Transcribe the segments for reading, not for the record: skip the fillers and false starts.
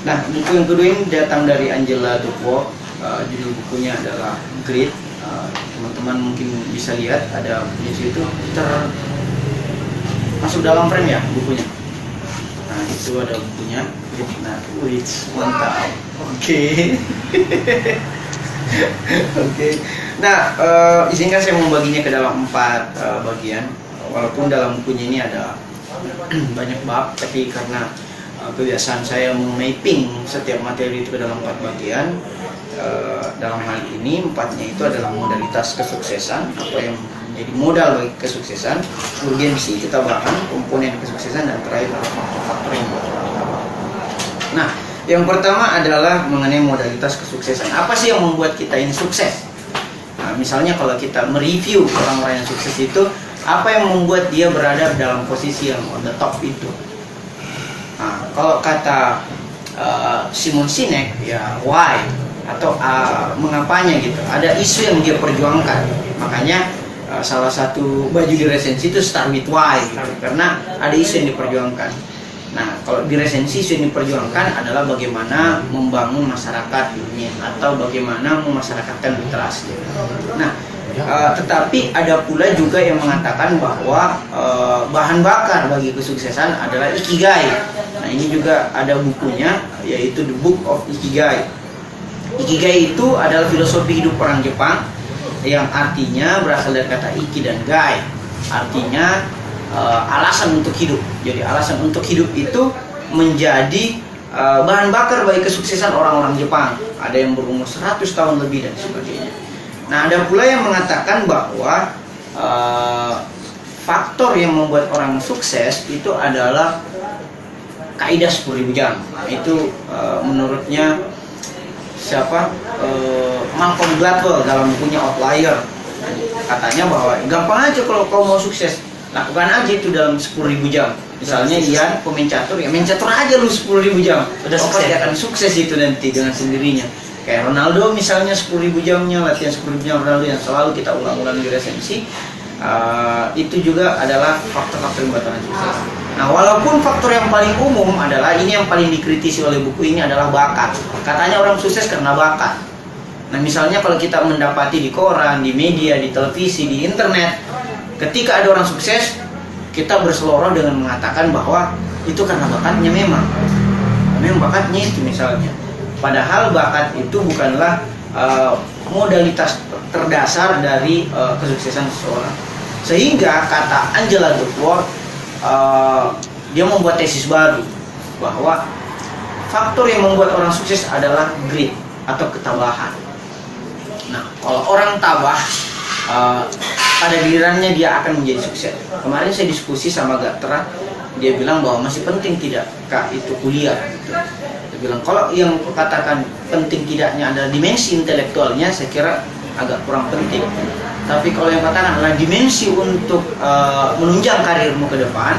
Nah, buku yang kedua ini datang dari Angela Duckworth. Judul bukunya adalah Grit. Teman-teman mungkin bisa lihat ada di situ masuk dalam frame ya bukunya. Nah, itu ada bukunya. Nah, mantap. Oke. Oke. Nah, izinkan saya membaginya ke dalam 4 bagian. Walaupun dalam bukunya ini ada banyak bab, tapi karena kebiasaan saya memapping setiap materi itu ke dalam 4 bagian. Dalam hal ini 4-nya itu adalah modalitas kesuksesan, apa yang menjadi modal bagi kesuksesan, urgensi, ketabahan, komponen kesuksesan, dan terakhir adalah faktor-faktor yang membuat orang tabah. Nah, yang pertama adalah mengenai modalitas kesuksesan. Apa sih yang membuat kita ini sukses? Nah, misalnya kalau kita mereview orang-orang yang sukses itu, apa yang membuat dia berada dalam posisi yang on the top itu? Nah, kalau kata Simon Sinek, ya why atau mengapanya gitu. Ada isu yang dia perjuangkan. Makanya salah satu baju di resensi itu start with why gitu. Karena ada isu yang diperjuangkan. Nah, kalau di resensi isu yang diperjuangkan adalah bagaimana membangun masyarakat dunia atau bagaimana memasyarakatkan literasi. Nah, tetapi ada pula juga yang mengatakan bahwa bahan bakar bagi kesuksesan adalah ikigai. Nah, ini juga ada bukunya, yaitu The Book of Ikigai. Ikigai itu adalah filosofi hidup orang Jepang yang artinya berasal dari kata iki dan gai. Artinya alasan untuk hidup. Jadi alasan untuk hidup itu menjadi bahan bakar bagi kesuksesan orang-orang Jepang. Ada yang berumur 100 tahun lebih dan sebagainya. Nah, ada pula yang mengatakan bahwa faktor yang membuat orang sukses itu adalah kaidah 10.000 jam. Itu menurutnya siapa? Malcolm Gladwell dalam bukunya Outlier. Katanya bahwa gampang aja kalau kau mau sukses, lakukan aja itu dalam 10.000 jam. Misalnya Ian pemain catur, ya main catur aja lu 10.000 jam. Udah pasti akan sukses itu nanti dengan sendirinya. Kayak Ronaldo misalnya 10.000 jamnya, latihan 10.000 jam Ronaldo yang selalu kita ulang-ulang di resensi. Itu juga adalah faktor-faktor yang membuat orang sukses. Nah, walaupun faktor yang paling umum adalah ini yang paling dikritisi oleh buku ini adalah bakat. Katanya orang sukses karena bakat. Nah, misalnya kalau kita mendapati di koran, di media, di televisi, di internet, ketika ada orang sukses, kita berseloroh dengan mengatakan bahwa itu karena bakatnya memang bakatnya itu misalnya. Padahal bakat itu bukanlah modalitas terdasar dari kesuksesan seseorang. Sehingga kata Angela Duckworth, dia membuat tesis baru bahwa faktor yang membuat orang sukses adalah grit atau ketabahan. Nah, kalau orang tabah, pada gilirannya dia akan menjadi sukses. Kemarin saya diskusi sama Gatra, dia bilang bahwa masih penting tidakkah itu kuliah gitu. Dia bilang kalau yang katakan penting tidaknya adalah dimensi intelektualnya, saya kira agak kurang penting. Tapi kalau yang katakan adalah dimensi untuk menunjang karirmu ke depan,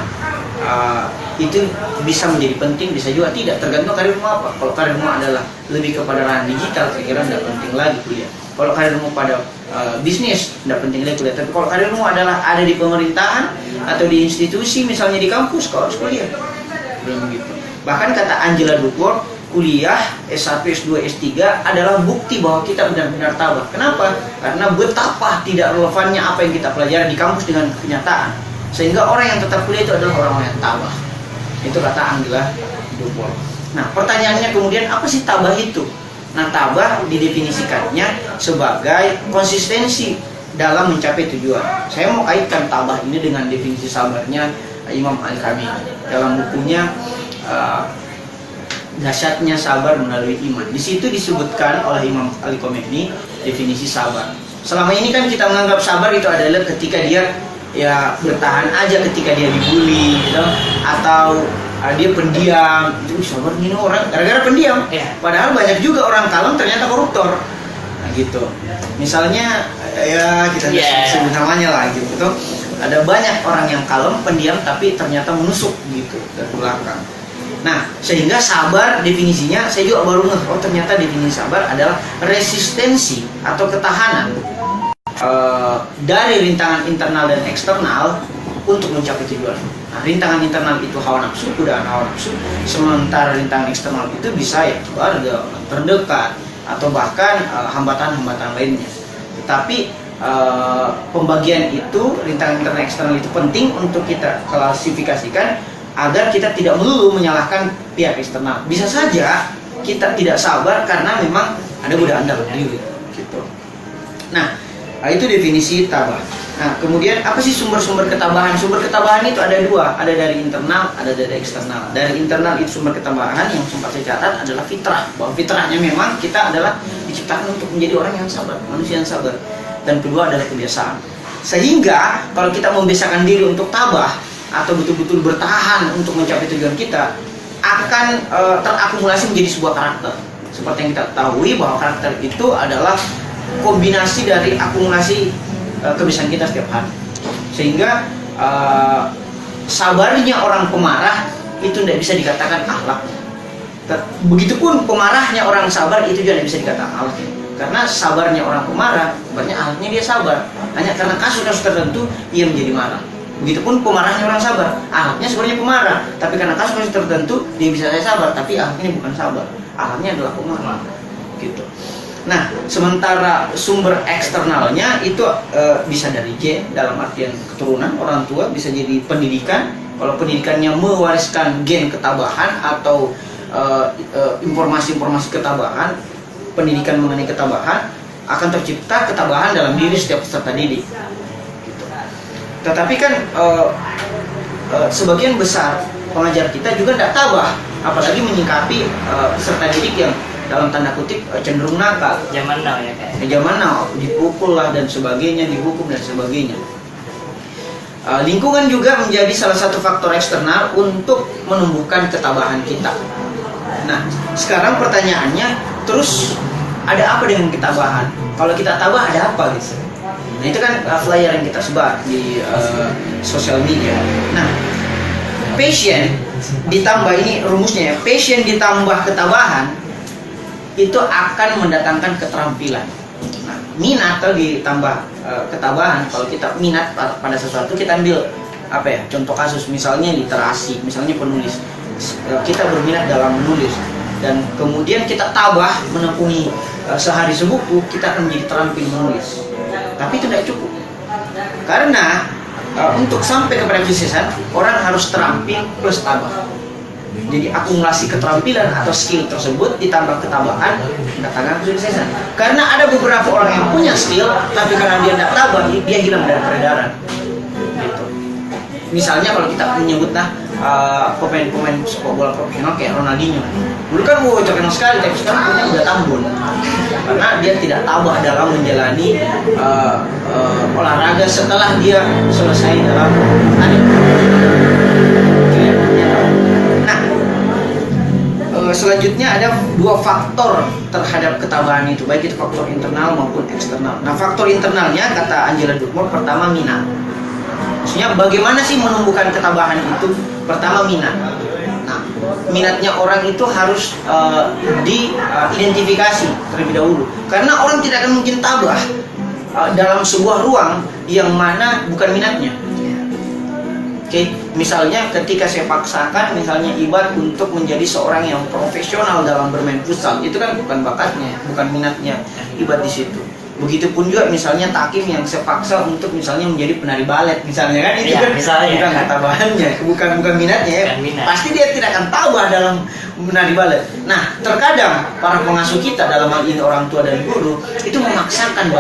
itu bisa menjadi penting, bisa juga tidak, tergantung karirmu apa. Kalau karirmu adalah lebih kepada ranah digital, saya kira tidak penting lagi kuliah. Kalau karirmu pada bisnis, tidak penting lagi kuliah. Tapi kalau karirmu adalah ada di pemerintahan atau di institusi, misalnya di kampus, kau harus kuliah. Begitu. Bahkan kata Angela Duckworth, kuliah S1, S2, S3 adalah bukti bahwa kita benar-benar tabah. Kenapa? Karena betapa tidak relevannya apa yang kita pelajari di kampus dengan kenyataan. Sehingga orang yang tetap kuliah itu adalah orang-orang yang tabah. Itu kata Angela Duckworth. Nah, pertanyaannya kemudian, apa sih tabah itu? Nah, tabah didefinisikannya sebagai konsistensi dalam mencapai tujuan. Saya mau kaitkan tabah ini dengan definisi sabarnya Imam Al-Kamili dalam bukunya Dahsyatnya Sabar Melalui Iman. Di situ disebutkan oleh Imam Al-Khomeini definisi sabar. Selama ini kan kita menganggap sabar itu adalah ketika dia ya bertahan aja ketika dia dibully gitu, atau dia pendiam. Sabar ini orang gara-gara pendiam. Padahal banyak juga orang kalem ternyata koruptor. Nah, gitu. Misalnya ya kita sebut namanya lah gitu. Ada banyak orang yang kalem, pendiam tapi ternyata menusuk gitu dari belakang. Nah, sehingga sabar definisinya saya juga baru ngeh, oh ternyata definisi sabar adalah resistensi atau ketahanan dari rintangan internal dan eksternal untuk mencapai tujuan. Nah, rintangan internal itu hawa nafsu, godaan hawa nafsu, sementara rintangan eksternal itu bisa ya keluarga, terdekat, atau bahkan hambatan-hambatan lainnya. Tapi pembagian itu, rintangan internal eksternal itu penting untuk kita klasifikasikan agar kita tidak melulu menyalahkan pihak eksternal. Bisa saja kita tidak sabar karena memang ada godaan dalam diri gitu. Nah, itu definisi tabah. Nah, kemudian apa sih sumber-sumber ketabahan? Sumber ketabahan itu ada dua, ada dari internal, ada dari eksternal. Dari internal itu sumber ketabahan yang sempat saya catat adalah fitrah. Bahwa fitrahnya memang kita adalah diciptakan untuk menjadi orang yang sabar, manusia yang sabar. Dan kedua adalah kebiasaan. Sehingga kalau kita membiasakan diri untuk tabah atau betul-betul bertahan untuk mencapai tujuan kita, akan terakumulasi menjadi sebuah karakter. Seperti yang kita ketahui bahwa karakter itu adalah kombinasi dari akumulasi kebiasaan kita setiap hari. Sehingga sabarnya orang pemarah itu tidak bisa dikatakan akhlak. Begitupun pemarahnya orang sabar itu juga tidak bisa dikatakan akhlak. Karena sabarnya orang pemarah, banyak akhlaknya dia sabar. Hanya karena kasus-kasus tertentu dia menjadi marah. Begitupun pemarahnya orang sabar, akhlaknya sebenarnya pemarah, tapi karena kasus-kasus tertentu dia bisa saya sabar, tapi akhlaknya bukan sabar, akhlaknya adalah pemarah. Gitu. Nah, sementara sumber eksternalnya itu bisa dari gen, dalam artian keturunan orang tua, bisa jadi pendidikan. Kalau pendidikannya mewariskan gen ketabahan atau informasi-informasi ketabahan, pendidikan mengenai ketabahan, akan tercipta ketabahan dalam diri setiap peserta didik. Gitu. Tetapi kan sebagian besar pengajar kita juga tidak tabah, apalagi menyikapi peserta didik yang dalam tanda kutip cenderung nakal. Zaman now ya kayak. Zaman now, dipukul lah dan sebagainya, dihukum dan sebagainya. Lingkungan juga menjadi salah satu faktor eksternal untuk menumbuhkan ketabahan kita. Nah, sekarang pertanyaannya, terus ada apa dengan ketabahan? Kalau kita tabah ada apa gitu? Nah, itu kan flyer yang kita sebar di sosial media. Nah, passion ditambah, ini rumusnya ya, passion ditambah ketabahan itu akan mendatangkan keterampilan. Nah, minat kalau ditambah ketabahan, kalau kita minat pada sesuatu, kita ambil apa ya, contoh kasus misalnya literasi, misalnya penulis, kita berminat dalam menulis dan kemudian kita tabah menekuni sehari sebuku, kita akan menjadi terampil menulis. Tapi itu tidak cukup, karena untuk sampai kepada kesuksesan orang harus terampil plus tabah. Jadi akumulasi keterampilan atau skill tersebut ditambah ketabahan mendatangkan kesuksesan. Karena ada beberapa orang yang punya skill, tapi karena dia tidak tabah, dia hilang dari peredaran. Gitu. Misalnya kalau kita menyebut pemain-pemain sepak bola profesional kayak Ronaldinho, dulu kan terkenal sekali, tapi sekarang punya udah tambun karena dia tidak tabah dalam menjalani olahraga setelah dia selesai dalam pertandingan. Selanjutnya ada dua faktor terhadap ketabahan itu, baik itu faktor internal maupun eksternal. Nah, faktor internalnya kata Angela Duckworth, pertama minat. Maksudnya bagaimana sih menumbuhkan ketabahan itu? Pertama minat. Nah, minatnya orang itu harus diidentifikasi terlebih dahulu. Karena orang tidak akan mungkin tabah dalam sebuah ruang yang mana bukan minatnya. Oke, misalnya ketika saya paksakan misalnya Ibad untuk menjadi seorang yang profesional dalam bermain futsal, itu kan bukan bakatnya, bukan minatnya Ibad di situ. Begitupun juga misalnya Takim yang saya paksa untuk misalnya menjadi penari balet misalnya, kan itu ya, kan misalnya, bukan ketabahannya, bukan minatnya ya. Minat. Pasti dia tidak akan tabah dalam menari balet. Nah, terkadang para pengasuh kita, dalam hal ini orang tua dan guru, itu memaksakan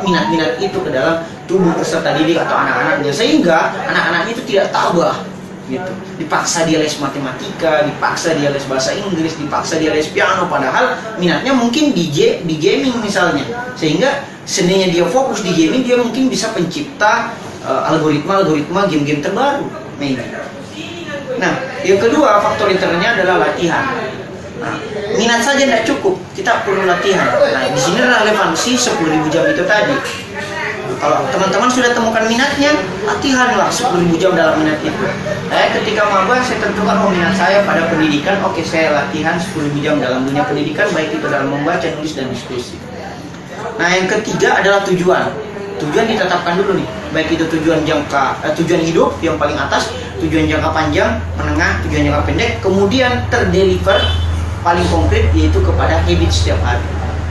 minat-minat itu ke dalam tubuh peserta didik atau anak-anaknya, sehingga anak-anak itu tidak tabah gitu. Dipaksa dia les matematika, dipaksa dia les bahasa Inggris, dipaksa dia les piano, padahal minatnya mungkin di gaming misalnya, sehingga seninya dia fokus di gaming, dia mungkin bisa pencipta algoritma game-game terbaru. Nah, yang kedua faktor internalnya adalah latihan. Nah, minat saja tidak cukup, kita perlu latihan. Nah, di sini relevansi 10.000 jam itu tadi. Kalau teman-teman sudah temukan minatnya, latihanlah 10.000 jam dalam minat itu. Ketika maba saya tentukan minat saya pada pendidikan, oke, saya latihan 10.000 jam dalam dunia pendidikan, baik itu dalam membaca, nulis, dan diskusi. Nah, yang ketiga adalah tujuan. Tujuan ditetapkan dulu nih, baik itu tujuan tujuan hidup yang paling atas tujuan jangka panjang, menengah, tujuan jangka pendek, kemudian terdeliver paling konkret yaitu kepada habit setiap hari.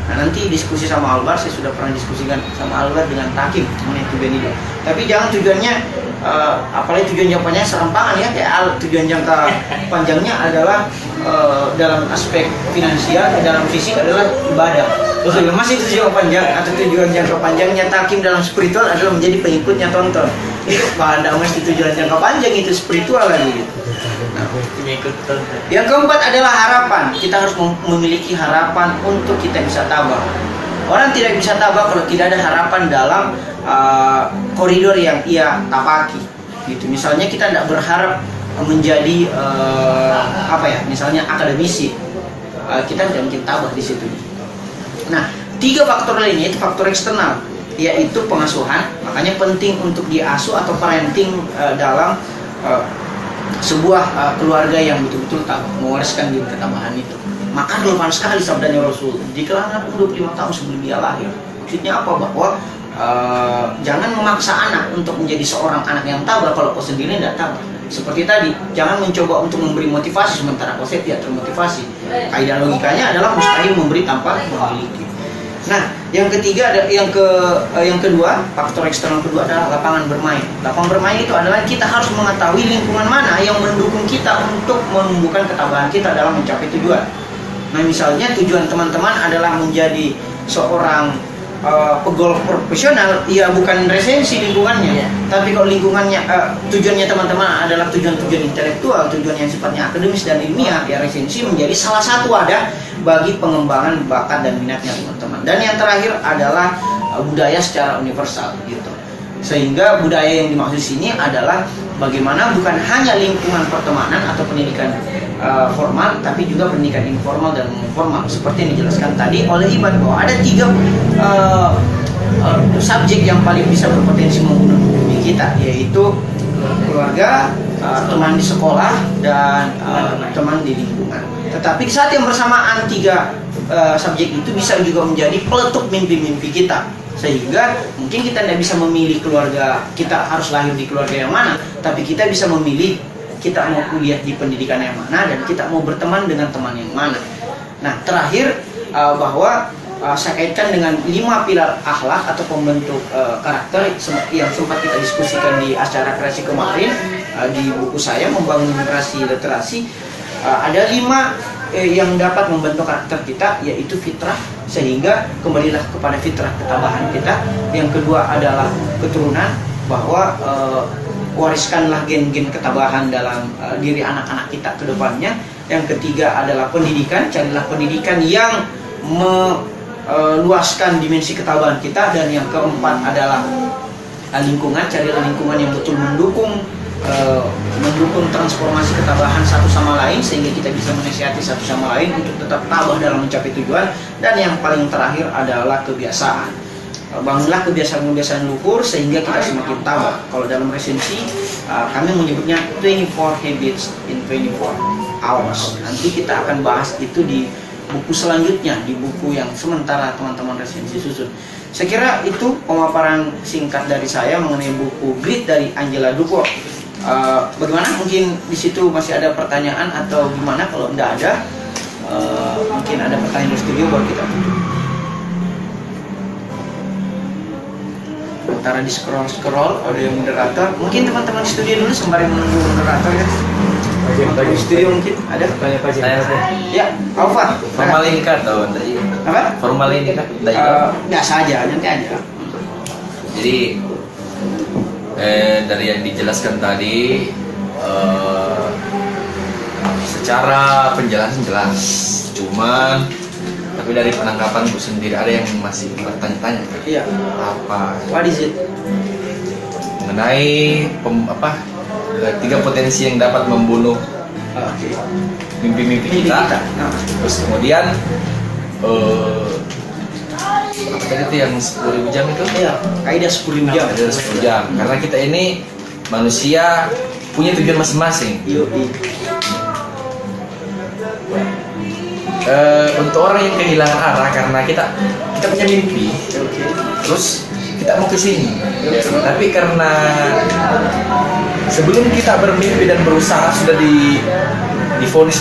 Nah, nanti diskusi sama Albar, saya sudah pernah diskusikan sama Albar dengan Takim mengenai tujuan hidup. Tapi jangan tujuannya, apalagi tujuan jangka panjangnya serampangan ya, kayak tujuan jangka panjangnya adalah dalam aspek finansial, dalam fisik adalah ibadah. Masih tujuan panjang atau tujuan jangka panjangnya Takim dalam spiritual adalah menjadi pengikutnya tonton. Itu pada mesti tujuan jangka panjang itu spiritual lagi. Nah, yang keempat adalah harapan. Kita harus memiliki harapan untuk kita bisa tabah. Orang tidak bisa tabah kalau tidak ada harapan dalam koridor yang ia tapaki. Gitu. Misalnya kita tidak berharap menjadi misalnya akademisi, kita tidak mungkin tabah di situ. Nah, 3 faktor lainnya itu faktor eksternal, yaitu pengasuhan. Makanya penting untuk diasuh atau parenting dalam sebuah keluarga yang betul-betul mewariskan diri ketabahan itu. Maka relevan sekali sabdanya Rasul, jika anak 25 tahun sebelum dia lahir. Maksudnya apa? Bahwa jangan memaksa anak untuk menjadi seorang anak yang tabah kalau kau sendiri tidak tabah. Seperti tadi, jangan mencoba untuk memberi motivasi sementara kau tidak termotivasi. Kaidah logikanya adalah mustahil memberi tanpa memiliki. Nah, yang ketiga ada yang kedua, faktor eksternal kedua adalah lapangan bermain. Lapangan bermain itu adalah kita harus mengetahui lingkungan mana yang mendukung kita untuk menumbuhkan ketabahan kita dalam mencapai tujuan. Nah, misalnya tujuan teman-teman adalah menjadi seorang pegolf profesional, ya bukan resensi lingkungannya. Tapi kalau lingkungannya tujuannya teman-teman adalah tujuan-tujuan intelektual, tujuan yang sifatnya akademis dan ilmiah, ya resensi menjadi salah satu wadah bagi pengembangan bakat dan minatnya teman-teman. Dan yang terakhir adalah budaya secara universal gitu. Sehingga budaya yang dimaksud sini adalah bagaimana bukan hanya lingkungan pertemanan atau pendidikan formal, tapi juga pendidikan informal dan non formal, seperti yang dijelaskan tadi oleh Iban bahwa ada 3 subjek yang paling bisa berpotensi membunuh diri kita, yaitu keluarga, teman di sekolah, dan teman di lingkungan. Tetapi saat yang bersamaan 3 subjek itu bisa juga menjadi peletuk mimpi-mimpi kita, sehingga mungkin kita tidak bisa memilih keluarga kita harus lahir di keluarga yang mana, tapi kita bisa memilih kita mau kuliah di pendidikan yang mana dan kita mau berteman dengan teman yang mana. Nah, terakhir bahwa saya kaitkan dengan 5 pilar akhlak atau pembentuk karakter yang sempat kita diskusikan di acara kreasi kemarin di buku saya Membangun Generasi Literasi. Ada 5 yang dapat membentuk karakter kita, yaitu fitrah, sehingga kembalilah kepada fitrah ketabahan kita. Yang kedua adalah keturunan, bahwa wariskanlah gen-gen ketabahan dalam diri anak-anak kita ke depannya. Yang ketiga adalah pendidikan, carilah pendidikan yang meluaskan dimensi ketabahan kita. Dan yang keempat adalah lingkungan, carilah lingkungan yang betul mendukung transformasi ketabahan satu sama lain, sehingga kita bisa menasihati satu sama lain untuk tetap tabah dalam mencapai tujuan. Dan yang paling terakhir adalah kebiasaan. Bangunlah kebiasaan-kebiasaan luhur sehingga kita semakin tabah. Kalau dalam resensi kami menyebutnya 24 habits in 24 hours. Nanti kita akan bahas itu di buku selanjutnya, di buku yang sementara teman-teman resensi susun. Saya kira itu pemaparan singkat dari saya mengenai buku Grit dari Angela Duckworth. Bagaimana? Mungkin di situ masih ada pertanyaan atau gimana? Kalau tidak ada, mungkin ada pertanyaan di studio baru kita tutup. Antara di scroll ada yang moderator. Mungkin teman-teman di studio dulu sembari menunggu moderator ya. Di studio mungkin ada. Saya. Ya, Alfa. Formal ini kan tahun tadi. Apa? Formal ini kan tadi. Biasa aja, nanti aja. Jadi dari yang dijelaskan tadi secara penjelasan jelas. Cuman tapi dari penangkapan gue sendiri ada yang masih bertanya-tanya. Iya. Apa? What is it? Mengenai 3 potensi yang dapat membunuh mimpi-mimpi kita. Nah. Terus kemudian apa tadi itu yang 10.000 jam itu? Iya, kaidah 10.000 jam. Kaidah 10 jam. Karena kita ini manusia punya tujuan masing-masing. Untuk orang yang kehilangan arah karena kita punya mimpi, terus kita mau ke sini, tapi karena sebelum kita bermimpi dan berusaha sudah divonis